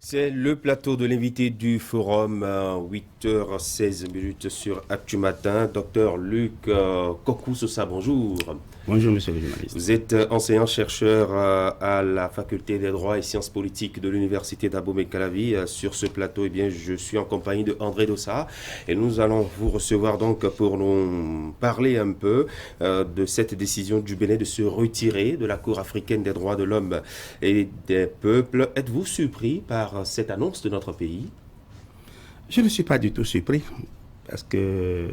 C'est le plateau de l'invité du forum, 8h16 sur Actu Matin. Docteur Luc Kokou-Sosa, bonjour. Bonjour, monsieur le journaliste. Vous êtes enseignant-chercheur à la faculté des droits et sciences politiques de l'université d'Abomey-Calavi. Sur ce plateau, je suis en compagnie de André Dossa et nous allons vous recevoir donc pour nous parler un peu de cette décision du Bénin de se retirer de la Cour africaine des droits de l'homme et des peuples. Êtes-vous surpris par cette annonce de notre pays? Je ne suis pas du tout surpris parce que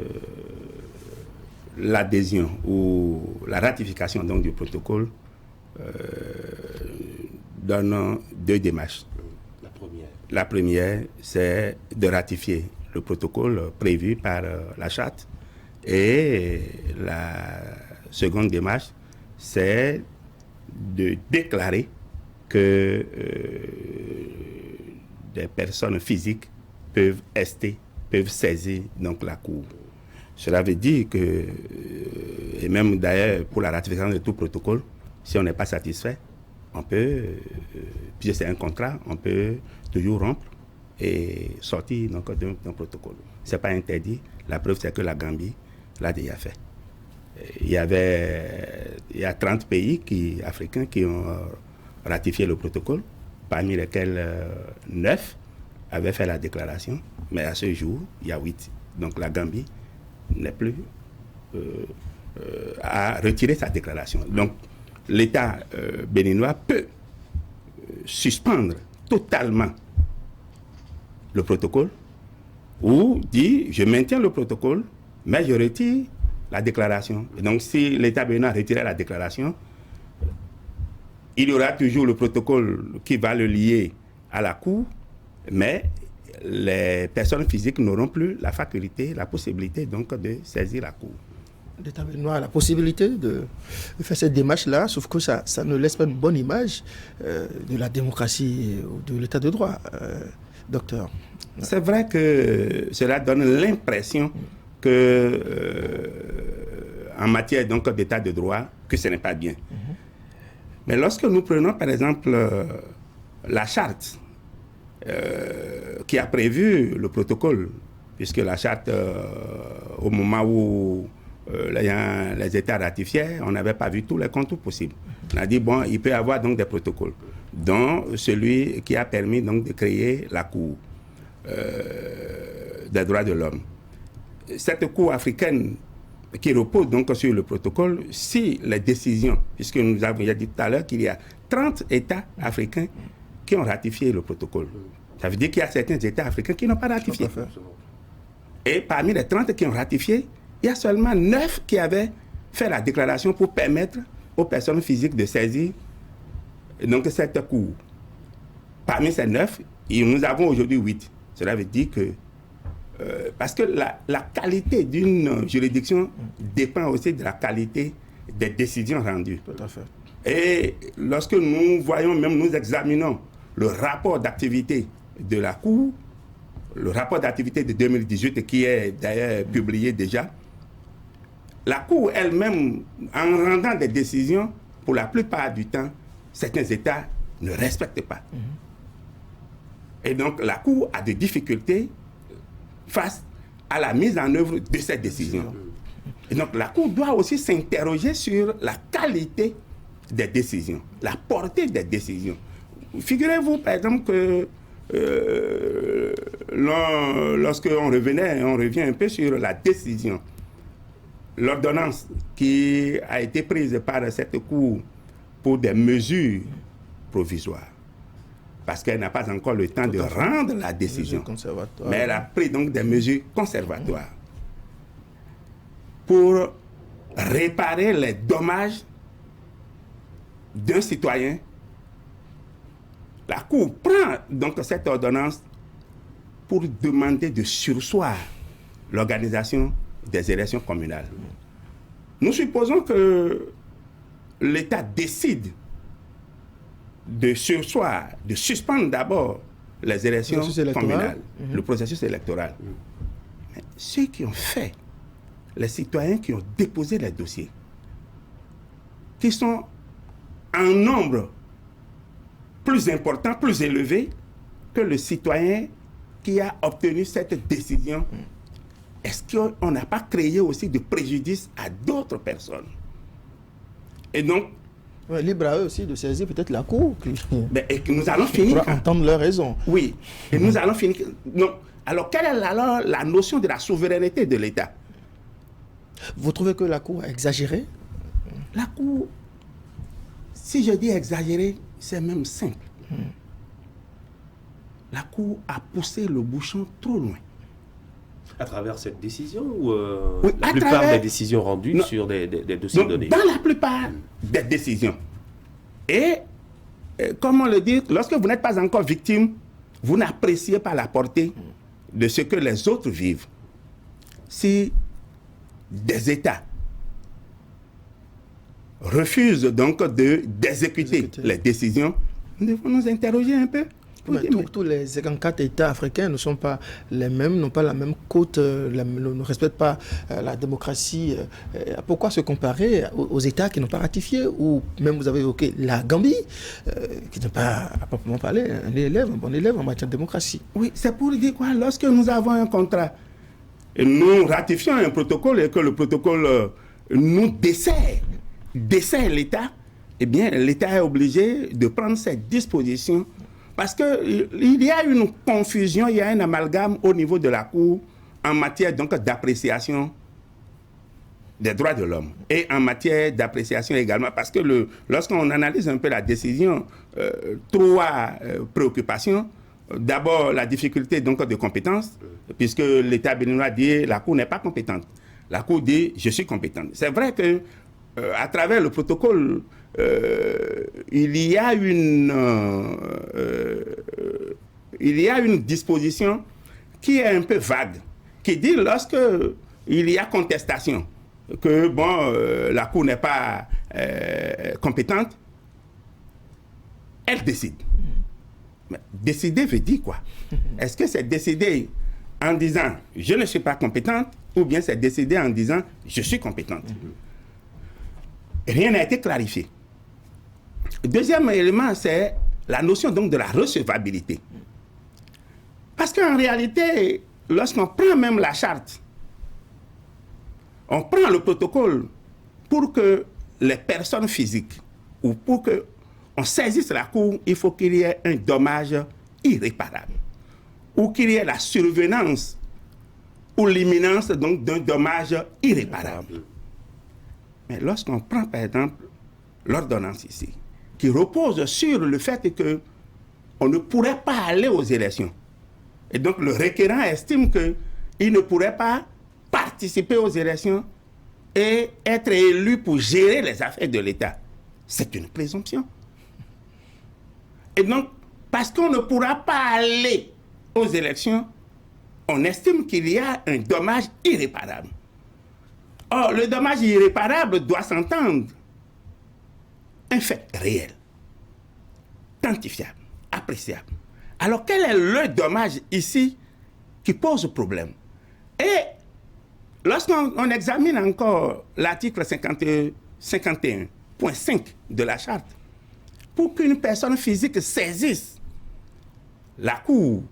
l'adhésion ou la ratification donc, du protocole donne deux démarches. La première, c'est de ratifier le protocole prévu par la charte. Et la seconde démarche, c'est de déclarer que des personnes physiques peuvent saisir donc, la Cour. Cela veut dire que, et même d'ailleurs pour la ratification de tout protocole, si on n'est pas satisfait, on peut, puisque c'est un contrat, on peut toujours rompre et sortir d'un protocole. Ce n'est pas interdit. La preuve, c'est que la Gambie l'a déjà fait. Il y a 30 pays africains qui ont ratifié le protocole, parmi lesquels 9 avaient fait la déclaration, mais à ce jour, il y a 8. Donc la Gambie n'est plus à retirer sa déclaration. Donc, l'État béninois peut suspendre totalement le protocole ou dire je maintiens le protocole, mais je retire la déclaration. Et donc, si l'État béninois retirait la déclaration, il y aura toujours le protocole qui va le lier à la Cour, mais les personnes physiques n'auront plus la faculté, la possibilité donc de saisir la Cour. L'État béninois a la possibilité de faire cette démarche-là, sauf que ça ne laisse pas une bonne image de la démocratie ou de l'État de droit, docteur. C'est vrai que cela donne l'impression que, en matière donc d'État de droit, que ce n'est pas bien. Mais lorsque nous prenons par exemple la charte qui a prévu le protocole, puisque la charte, au moment où les États ratifiaient, on n'avait pas vu tous les contours possibles. On a dit, bon, il peut y avoir donc des protocoles, dont celui qui a permis donc de créer la Cour des droits de l'homme. Cette Cour africaine qui repose donc sur le protocole, si les décisions, puisque nous avons déjà dit tout à l'heure qu'il y a 30 États africains qui ont ratifié le protocole. Ça veut dire qu'il y a certains États africains qui n'ont pas ratifié. Et parmi les 30 qui ont ratifié, il y a seulement 9 qui avaient fait la déclaration pour permettre aux personnes physiques de saisir donc cette Cour. Parmi ces 9, nous avons aujourd'hui 8. Cela veut dire que parce que la qualité d'une juridiction dépend aussi de la qualité des décisions rendues. Tout à fait. Et lorsque nous examinons le rapport d'activité de la Cour, le rapport d'activité de 2018 qui est d'ailleurs publié déjà, la Cour elle-même, en rendant des décisions, pour la plupart du temps, certains États ne respectent pas. Et donc la Cour a des difficultés face à la mise en œuvre de cette décision. Et donc la Cour doit aussi s'interroger sur la qualité des décisions, la portée des décisions. Figurez-vous par exemple que lorsque on revient un peu sur la décision, l'ordonnance qui a été prise par cette Cour pour des mesures provisoires, parce qu'elle n'a pas encore le temps de rendre la décision. Mais elle a pris donc des mesures conservatoires pour réparer les dommages d'un citoyen. La Cour prend donc cette ordonnance pour demander de surseoir l'organisation des élections communales. Nous supposons que l'État décide de surseoir, de suspendre d'abord les élections communales, le processus électoral. Mais ceux qui ont fait, les citoyens qui ont déposé les dossiers, qui sont en nombre plus important, plus élevé, que le citoyen qui a obtenu cette décision, est-ce qu'on n'a pas créé aussi de préjudice à d'autres personnes? Et donc, libre à eux aussi de saisir peut-être la Cour. Et que nous allons finir. Pour entendre leurs raisons. Oui, et nous allons finir. Non. Alors, quelle est alors la notion de la souveraineté de l'État? Vous trouvez que la Cour a exagéré? La Cour, si je dis exagéré, c'est même simple. La Cour a poussé le bouchon trop loin. À travers cette décision ou Oui, la plupart des décisions rendues sur des dossiers donnés? Dans la plupart des décisions. Et, comme on le dit, lorsque vous n'êtes pas encore victime, vous n'appréciez pas la portée de ce que les autres vivent. Si des États refusent donc d'exécuter les décisions, nous devons nous interroger un peu. Tous les 54 États africains ne sont pas les mêmes, n'ont pas la même côte, ne respectent pas la démocratie. Pourquoi se comparer aux États qui n'ont pas ratifié? Ou même vous avez évoqué la Gambie, qui n'est pas, à proprement parler, un bon élève en matière de démocratie. Oui, c'est pour dire quoi? Lorsque nous avons un contrat, et nous ratifions un protocole et que le protocole nous dessert l'État, eh bien l'État est obligé de prendre ses dispositions. Parce qu'il y a une confusion, il y a un amalgame au niveau de la Cour en matière donc d'appréciation des droits de l'homme et en matière d'appréciation également. Parce que lorsqu'on analyse un peu la décision, trois préoccupations. D'abord, la difficulté donc de compétence, puisque l'État béninois dit la Cour n'est pas compétente. La Cour dit je suis compétente. C'est vrai que à travers le protocole, il y a une disposition qui est un peu vague, qui dit lorsque il y a contestation, que la Cour n'est pas compétente, elle décide. Mais décider veut dire quoi? Est-ce que c'est décider en disant je ne suis pas compétente ou bien c'est décider en disant je suis compétente? Rien n'a été clarifié. Deuxième élément, c'est la notion donc de la recevabilité. Parce qu'en réalité, lorsqu'on prend même la charte, on prend le protocole pour que les personnes physiques ou pour qu'on saisisse la Cour, il faut qu'il y ait un dommage irréparable ou qu'il y ait la survenance ou l'imminence donc d'un dommage irréparable. Mais lorsqu'on prend par exemple l'ordonnance ici, qui repose sur le fait qu'on ne pourrait pas aller aux élections. Et donc le requérant estime qu'il ne pourrait pas participer aux élections et être élu pour gérer les affaires de l'État. C'est une présomption. Et donc, parce qu'on ne pourra pas aller aux élections, on estime qu'il y a un dommage irréparable. Or, le dommage irréparable doit s'entendre un fait réel, quantifiable, appréciable. Alors, quel est le dommage ici qui pose problème? Et lorsqu'on examine encore l'article 51.5 de la charte, pour qu'une personne physique saisisse la Cour,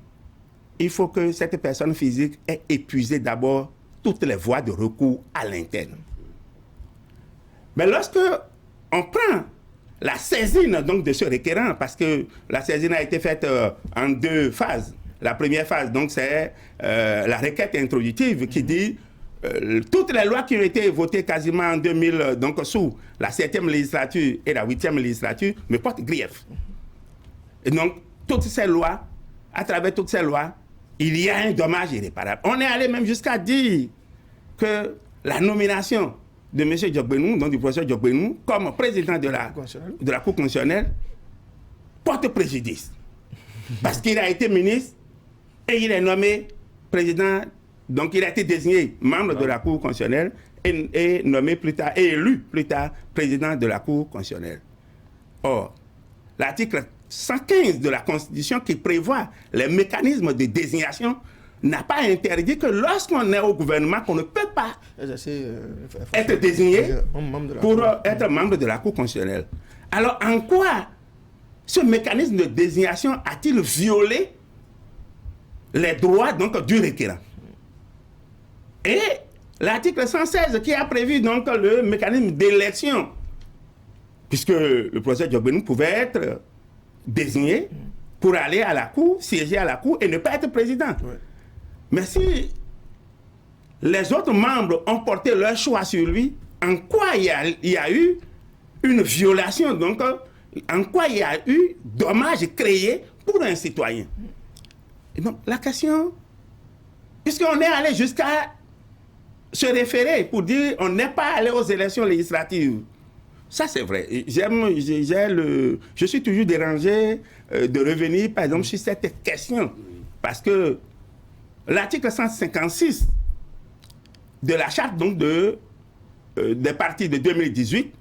il faut que cette personne physique ait épuisé d'abord toutes les voies de recours à l'interne. Mais lorsque on prend la saisine donc de ce requérant, parce que la saisine a été faite en deux phases. La première phase, donc, c'est la requête introductive qui dit toutes les lois qui ont été votées quasiment en 2000, donc sous la 7e législature et la 8e législature, me portent grief. Et donc, toutes ces lois, à travers toutes ces lois, il y a un dommage irréparable. On est allé même jusqu'à dire que la nomination de M. Diogbenou, donc du professeur Diogbenou, comme président de la Cour constitutionnelle, porte préjudice. Parce qu'il a été ministre et il est nommé président, donc il a été désigné membre de la Cour constitutionnelle et nommé plus tard, et élu plus tard président de la Cour constitutionnelle. Or, l'article 115 de la Constitution qui prévoit les mécanismes de désignation n'a pas interdit que lorsqu'on est au gouvernement, qu'on ne peut pas être désigné pour être membre de la Cour constitutionnelle. Alors, en quoi ce mécanisme de désignation a-t-il violé les droits donc, du requérant. Et l'article 116 qui a prévu donc le mécanisme d'élection, puisque le professeur Diogbenou pouvait être désigné pour aller à la cour, siéger à la cour et ne pas être président. Ouais. Mais si les autres membres ont porté leur choix sur lui, en quoi il y a eu une violation, donc en quoi il y a eu dommage créé pour un citoyen? Et donc la question, puisqu'on est allé jusqu'à se référer pour dire on n'est pas allé aux élections législatives, ça c'est vrai. Je suis toujours dérangé de revenir par exemple sur cette question, parce que l'article 156 de la charte donc des partis de 2018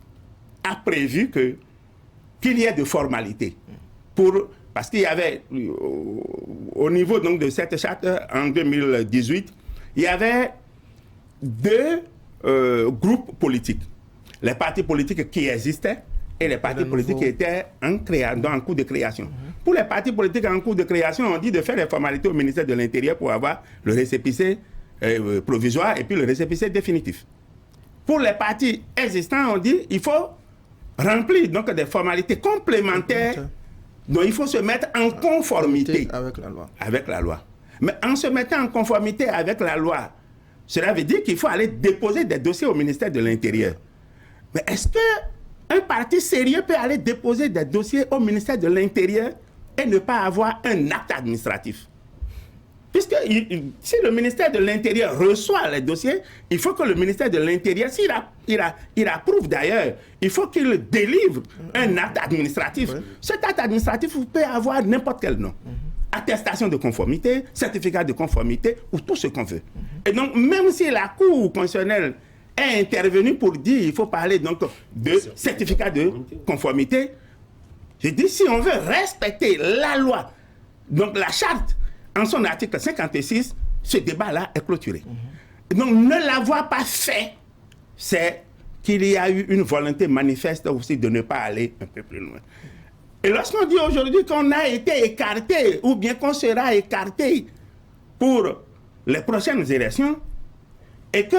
a prévu qu'il y ait de formalités parce qu'il y avait au niveau donc de cette charte en 2018, il y avait deux groupes politiques, les partis politiques qui existaient et les partis politiques qui étaient en cours de création. Pour les partis politiques en cours de création, on dit de faire les formalités au ministère de l'Intérieur pour avoir le récépissé provisoire et puis le récépissé définitif. Pour les partis existants, on dit il faut remplir donc des formalités complémentaires dont il faut se mettre en conformité avec la loi. Mais en se mettant en conformité avec la loi, cela veut dire qu'il faut aller déposer des dossiers au ministère de l'Intérieur. Mais est-ce qu'un parti sérieux peut aller déposer des dossiers au ministère de l'Intérieur et ne pas avoir un acte administratif? Puisque si le ministère de l'Intérieur reçoit les dossiers, il faut que le ministère de l'Intérieur, il approuve d'ailleurs, il faut qu'il délivre un acte administratif. Ouais. Cet acte administratif peut avoir n'importe quel nom. Attestation de conformité, certificat de conformité ou tout ce qu'on veut. Et donc, même si la Cour constitutionnelle est intervenue pour dire qu'il faut parler donc de certificat de conformité, je dis si on veut respecter la loi, donc la charte, en son article 56, ce débat-là est clôturé. Donc, ne l'avoir pas fait, c'est qu'il y a eu une volonté manifeste aussi de ne pas aller un peu plus loin. Et lorsqu'on dit aujourd'hui qu'on a été écarté, ou bien qu'on sera écarté pour les prochaines élections, et que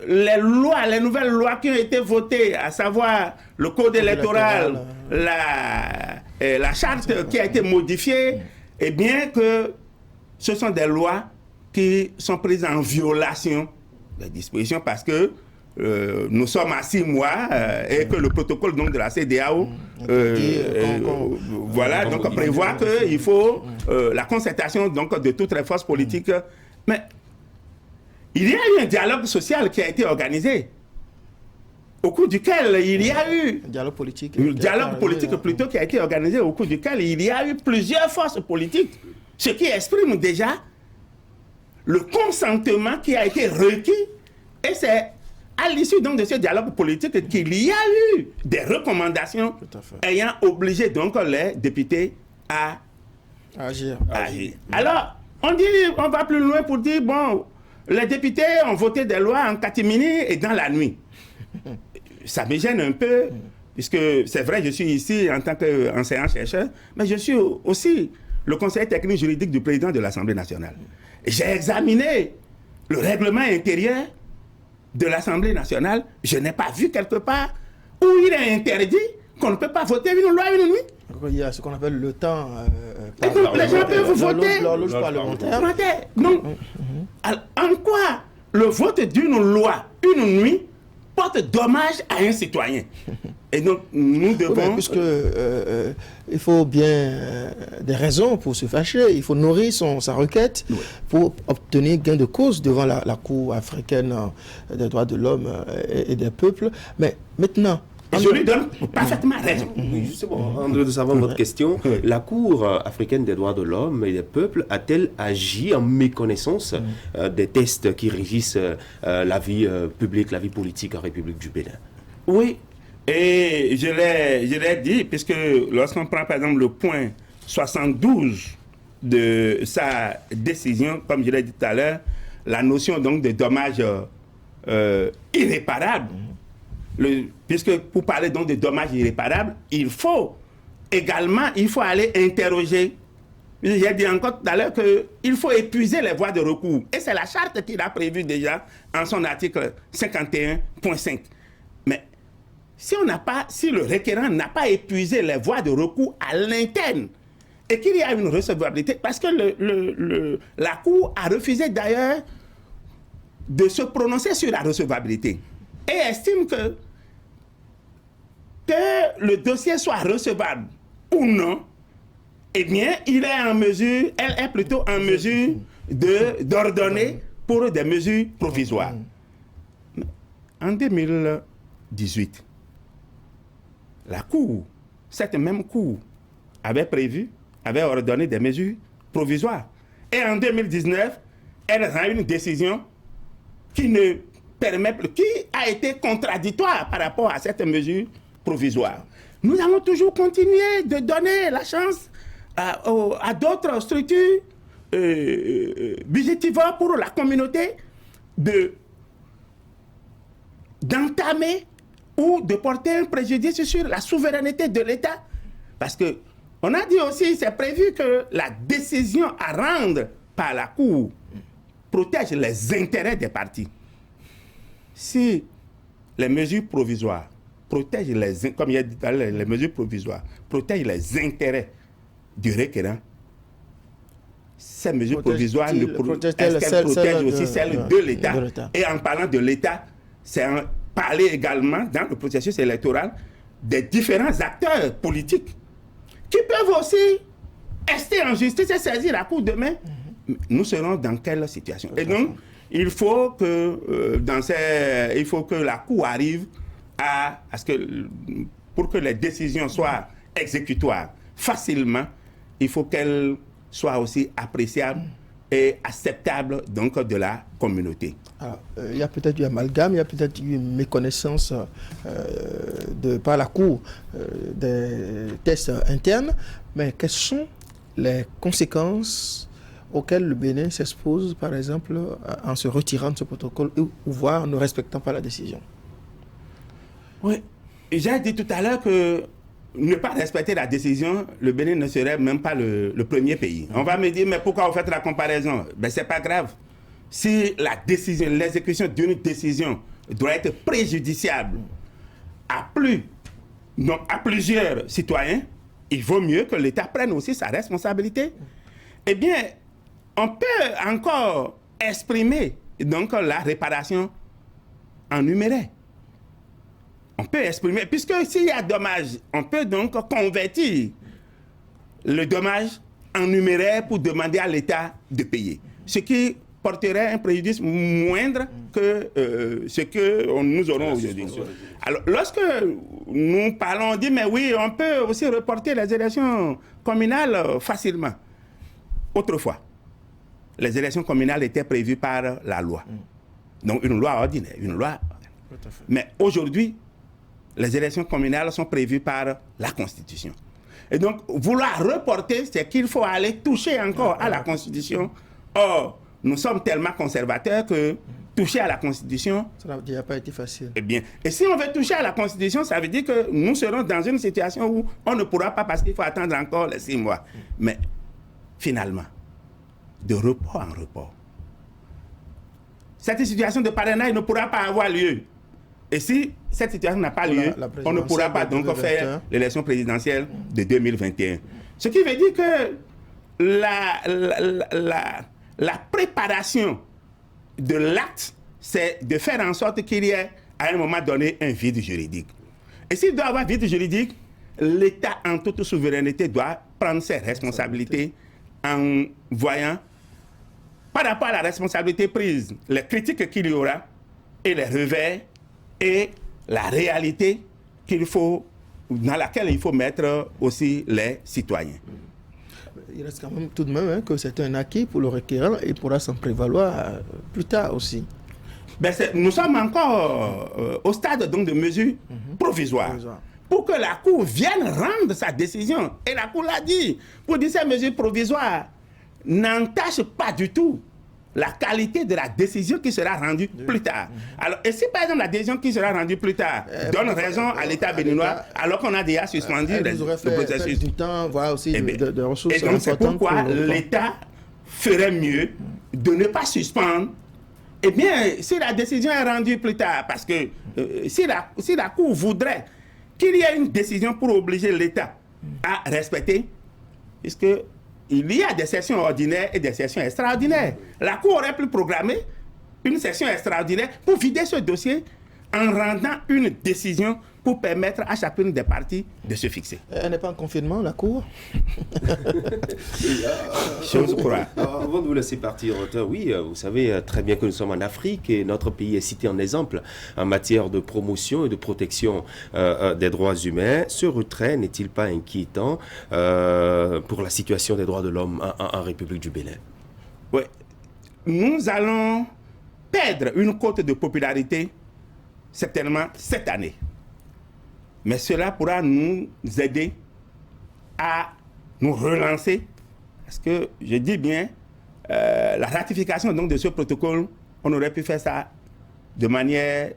les nouvelles lois qui ont été votées, à savoir le code électoral, la charte qui a été modifiée, et bien que ce sont des lois qui sont prises en violation des dispositions parce que nous sommes à 6 mois et que le protocole donc, de la CEDEAO donc prévoit qu'il faut la concertation donc, de toutes les forces politiques. Mais il y a eu un dialogue social qui a été organisé au cours duquel il y a eu un dialogue politique plutôt qui a été organisé au cours duquel il y a eu plusieurs forces politiques. Ce qui exprime déjà le consentement qui a été requis. Et c'est à l'issue donc de ce dialogue politique qu'il y a eu des recommandations ayant obligé donc les députés à agir. Alors, on va plus loin pour dire, bon, les députés ont voté des lois en catimini et dans la nuit. Ça me gêne un peu, puisque c'est vrai, je suis ici en tant qu'enseignant-chercheur, mais je suis aussi le conseiller technique juridique du président de l'Assemblée nationale. J'ai examiné le règlement intérieur de l'Assemblée nationale. Je n'ai pas vu quelque part où il est interdit qu'on ne peut pas voter une loi une nuit. Il y a ce qu'on appelle le temps. Et donc les gens peuvent voter. L'horloge parlementaire. Donc, en quoi le vote d'une loi une nuit porte dommage à un citoyen? Et donc, nous devons... puisque il faut bien des raisons pour se fâcher. Il faut nourrir sa requête pour obtenir gain de cause devant la Cour africaine des droits de l'homme et des peuples. Mais maintenant... Je lui donne parfaitement raison. Oui, justement, en dehors de savoir votre question, la Cour africaine des droits de l'homme et des peuples a-t-elle agi en méconnaissance des textes qui régissent la vie publique, la vie politique en République du Bénin? Oui, et je l'ai dit, puisque lorsqu'on prend par exemple le point 72 de sa décision, comme je l'ai dit tout à l'heure, la notion donc de dommages irréparables, puisque pour parler donc de dommages irréparables, il faut aller interroger J'ai dit encore tout à l'heure qu'il faut épuiser les voies de recours. Et c'est la charte qu'il a prévue déjà en son article 51.5. Mais si le requérant n'a pas épuisé les voies de recours à l'interne et qu'il y a une recevabilité, parce que la Cour a refusé d'ailleurs de se prononcer sur la recevabilité et estime que le dossier soit recevable ou non, eh bien, elle est plutôt en mesure d'ordonner pour des mesures provisoires. En 2018, la Cour, cette même Cour, avait ordonné des mesures provisoires. Et en 2019, elle rend une décision qui a été contradictoire par rapport à cette mesure provisoire. Nous allons toujours continuer de donner la chance à d'autres structures budgétivores pour la communauté d'entamer ou de porter un préjudice sur la souveraineté de l'État. Parce que on a dit aussi, c'est prévu que la décision à rendre par la Cour protège les intérêts des partis. Si les mesures provisoires protègent comme il y a dit tout à l'heure, les mesures provisoires protègent les intérêts du requérant, ces mesures provisoires protègent aussi celles de l'État. Et en parlant de l'État, c'est parler également dans le processus électoral des différents acteurs politiques qui peuvent aussi rester en justice et saisir la Cour demain. Nous serons dans quelle situation? Et donc, il faut que la Cour arrive pour que les décisions soient exécutoires facilement, il faut qu'elles soient aussi appréciables et acceptables donc de la communauté. Alors, il y a peut-être eu amalgame, il y a peut-être eu une méconnaissance par la Cour des tests internes, mais quelles sont les conséquences auxquelles le Bénin s'expose, par exemple, en se retirant de ce protocole ou voire ne respectant pas la décision? Oui, j'ai dit tout à l'heure que ne pas respecter la décision, le Bénin ne serait même pas le premier pays. On va me dire, mais pourquoi vous faites la comparaison? Ben, c'est pas grave. Si l'exécution d'une décision doit être préjudiciable à plusieurs citoyens, il vaut mieux que l'État prenne aussi sa responsabilité. Eh bien, on peut encore exprimer donc la réparation en numéraire. On peut exprimer, puisque s'il y a dommage, on peut donc convertir le dommage en numéraire pour demander à l'État de payer. Ce qui porterait un préjudice moindre que ce que nous aurons aujourd'hui. Alors, lorsque nous parlons, on dit, mais oui, on peut aussi reporter les élections communales facilement. Autrefois, les élections communales étaient prévues par la loi. Donc, une loi ordinaire, Mais aujourd'hui, les élections communales sont prévues par la Constitution. Et donc, vouloir reporter, c'est qu'il faut aller toucher encore à la Constitution. Or, nous sommes tellement conservateurs que toucher à la Constitution... Ça n'a déjà pas été facile. Eh bien, et si on veut toucher à la Constitution, ça veut dire que nous serons dans une situation où on ne pourra pas, parce qu'il faut attendre encore les 6 mois. Mais, finalement, de report en report, cette situation de parrainage ne pourra pas avoir lieu. Et si cette situation n'a pas lieu, on ne pourra pas donc faire l'élection présidentielle de 2021. Ce qui veut dire que la préparation de l'acte, c'est de faire en sorte qu'il y ait à un moment donné un vide juridique. Et s'il doit y avoir vide juridique, l'État en toute souveraineté doit prendre ses responsabilités en voyant, par rapport à la responsabilité prise, les critiques qu'il y aura et les revers et la réalité dans laquelle il faut mettre aussi les citoyens. Il reste quand même tout de même que c'est un acquis pour le requérant et il pourra s'en prévaloir plus tard aussi. Ben nous sommes encore au stade donc, de mesures provisoires. Pour que la Cour vienne rendre sa décision. Et la Cour l'a dit, pour dire ces mesures provisoires n'entachent pas du tout la qualité de la décision qui sera rendue plus tard. Alors, et si par exemple la décision qui sera rendue plus tard donne raison à l'État béninois, alors qu'on a déjà suspendu le processus. Du temps, voilà aussi de ressources. Et donc c'est pourquoi l'État ferait mieux de ne pas suspendre. Eh bien, si la décision est rendue plus tard, parce que si la Cour voudrait qu'il y ait une décision pour obliger l'État à respecter, puisque il y a des sessions ordinaires et des sessions extraordinaires. La Cour aurait pu programmer une session extraordinaire pour vider ce dossier en rendant une décision pour permettre à chacune des parties de se fixer. Elle n'est pas en confinement, la Cour? Chose croire. Avant de vous laisser partir, oui, vous savez très bien que nous sommes en Afrique et notre pays est cité en exemple en matière de promotion et de protection des droits humains. Ce retrait n'est-il pas inquiétant pour la situation des droits de l'homme en République du Bénin? Oui. Nous allons perdre une cote de popularité certainement cette année. Mais cela pourra nous aider à nous relancer. Parce que, je dis bien, la ratification donc, de ce protocole, on aurait pu faire ça de manière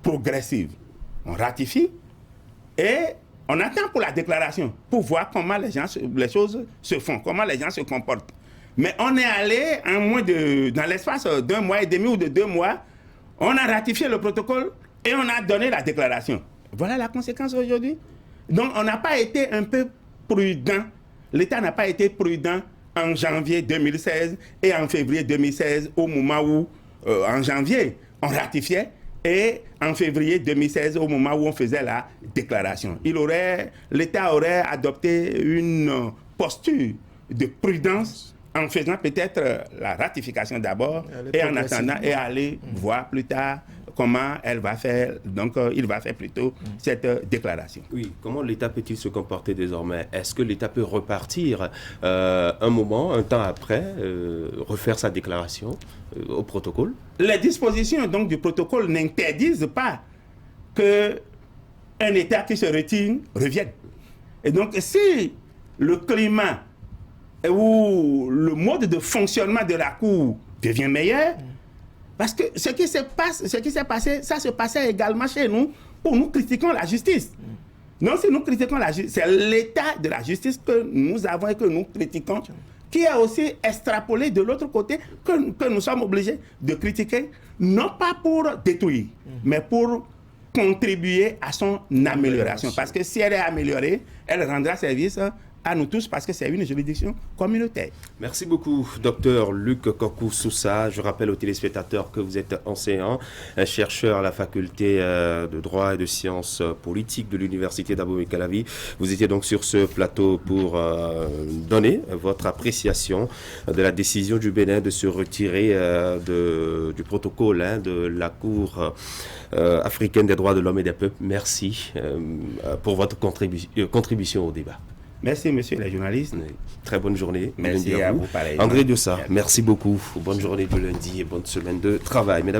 progressive. On ratifie et on attend pour la déclaration, pour voir comment les choses se font, comment les gens se comportent. Mais on est allé dans l'espace d'1 mois et demi ou de 2 mois, on a ratifié le protocole et on a donné la déclaration. Voilà la conséquence aujourd'hui. Donc, on n'a pas été un peu prudent. L'État n'a pas été prudent en janvier 2016 et en février 2016, au moment où, en janvier, on ratifiait, et en février 2016, au moment où on faisait la déclaration. L'État aurait adopté une posture de prudence en faisant peut-être la ratification d'abord et en attendant et aller voir plus tard comment elle va faire, donc il va faire plutôt cette déclaration. Oui, comment l'État peut-il se comporter désormais? Est-ce que l'État peut repartir un temps après, refaire sa déclaration au protocole? Les dispositions donc du protocole n'interdisent pas qu'un État qui se retire revienne. Et donc si le climat ou le mode de fonctionnement de la Cour devient meilleur, parce que ce qui s'est passé, ça se passait également chez nous où nous critiquons la justice. Non, si nous critiquons la justice, c'est l'état de la justice que nous avons et que nous critiquons, qui est aussi extrapolé de l'autre côté, que nous sommes obligés de critiquer, non pas pour détruire, mais pour contribuer à son amélioration. Parce que si elle est améliorée, elle rendra service à nous tous parce que c'est une juridiction communautaire. Merci beaucoup, docteur Luc Kokou-Sousa. Je rappelle aux téléspectateurs que vous êtes enseignant, un chercheur à la faculté de droit et de sciences politiques de l'université d'Abomey-Calavi. Vous étiez donc sur ce plateau pour donner votre appréciation de la décision du Bénin de se retirer du protocole de la Cour africaine des droits de l'homme et des peuples. Merci pour votre contribution au débat. Merci, monsieur le journaliste. Très bonne journée. Merci à vous. André Dossa, merci beaucoup. Bonne journée de lundi et bonne semaine de travail. Mesdames